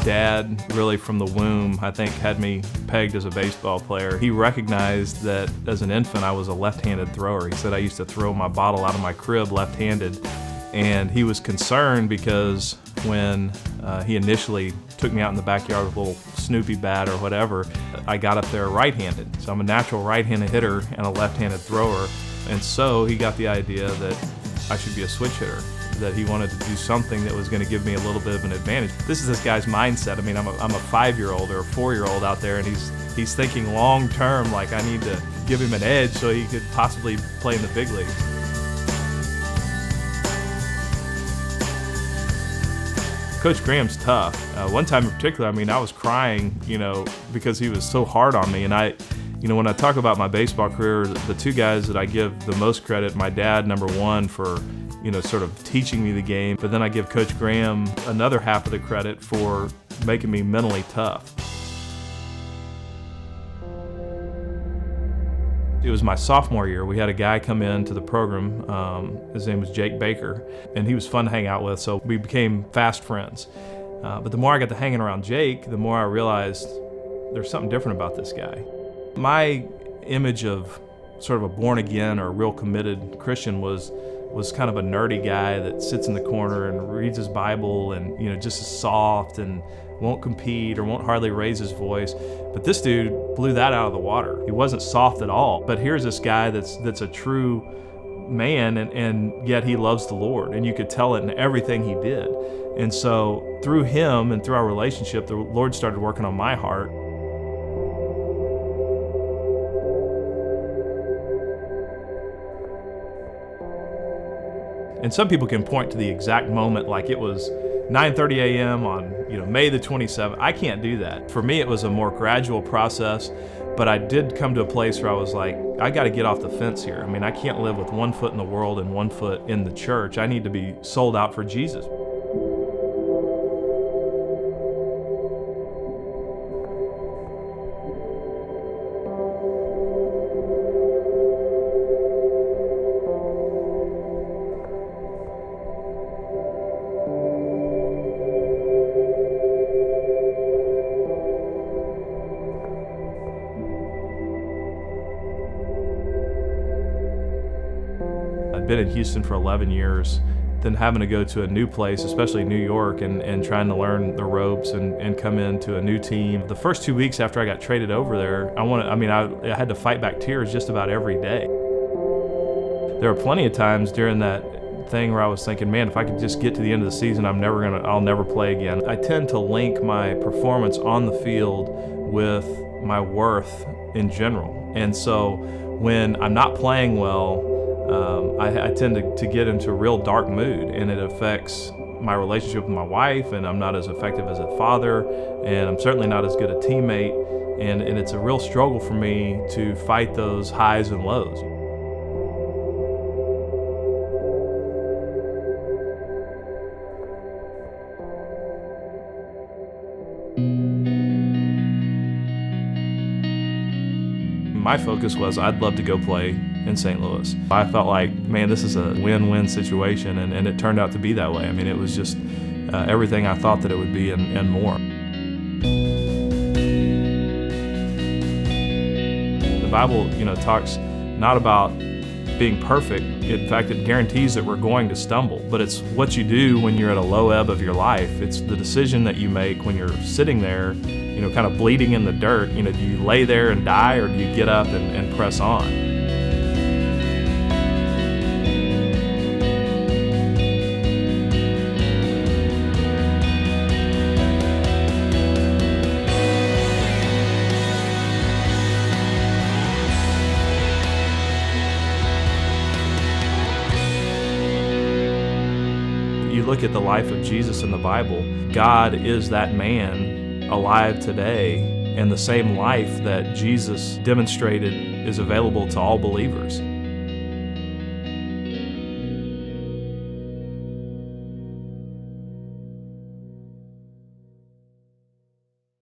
dad, really from the womb, I think had me pegged as a baseball player. He recognized that as an infant I was a left-handed thrower. He said I used to throw my bottle out of my crib left-handed, and he was concerned because when he initially took me out in the backyard with a little Snoopy bat or whatever, I got up there right-handed. So I'm a natural right-handed hitter and a left-handed thrower, and so he got the idea that I should be a switch hitter, that he wanted to do something that was going to give me a little bit of an advantage. This is this guy's mindset. I mean, I'm a 5-year-old or a 4-year-old out there, and he's thinking long term, like I need to give him an edge so he could possibly play in the big leagues. Coach Graham's tough. One time in particular, I mean, I was crying, because he was so hard on me. And when I talk about my baseball career, the two guys that I give the most credit, my dad, number one, for sort of teaching me the game, but then I give Coach Graham another half of the credit for making me mentally tough. It was my sophomore year. We had a guy come into the program. His name was Jake Baker, and he was fun to hang out with, so we became fast friends. But the more I got to hanging around Jake, the more I realized there's something different about this guy. My image of sort of a born-again or real committed Christian was kind of a nerdy guy that sits in the corner and reads his Bible and just is soft and won't compete or won't hardly raise his voice. But this dude blew that out of the water. He wasn't soft at all. But here's this guy that's a true man, and yet he loves the Lord, and you could tell it in everything he did. And so through him and through our relationship, the Lord started working on my heart. And some people can point to the exact moment, like it was 9:30 a.m. on May the 27th. I can't do that. For me, it was a more gradual process, but I did come to a place where I was like, I got to get off the fence here. I mean, I can't live with one foot in the world and one foot in the church. I need to be sold out for Jesus. I'd been in Houston for 11 years, then having to go to a new place, especially New York, and trying to learn the ropes and come into a new team. The first 2 weeks after I got traded over there, I had to fight back tears just about every day. There were plenty of times during that thing where I was thinking, man, if I could just get to the end of the season, I'll never play again. I tend to link my performance on the field with my worth in general. And so when I'm not playing well, I tend to get into a real dark mood, and it affects my relationship with my wife, and I'm not as effective as a father, and I'm certainly not as good a teammate, and it's a real struggle for me to fight those highs and lows. My focus was I'd love to go play in St. Louis. I felt like, man, this is a win-win situation, and it turned out to be that way. I mean, it was just everything I thought that it would be and more. The Bible, talks not about being perfect. In fact, it guarantees that we're going to stumble, but it's what you do when you're at a low ebb of your life. It's the decision that you make when you're sitting there, kind of bleeding in the dirt. Do you lay there and die, or do you get up and press on? You look at the life of Jesus in the Bible, God is that man alive today, and the same life that Jesus demonstrated is available to all believers.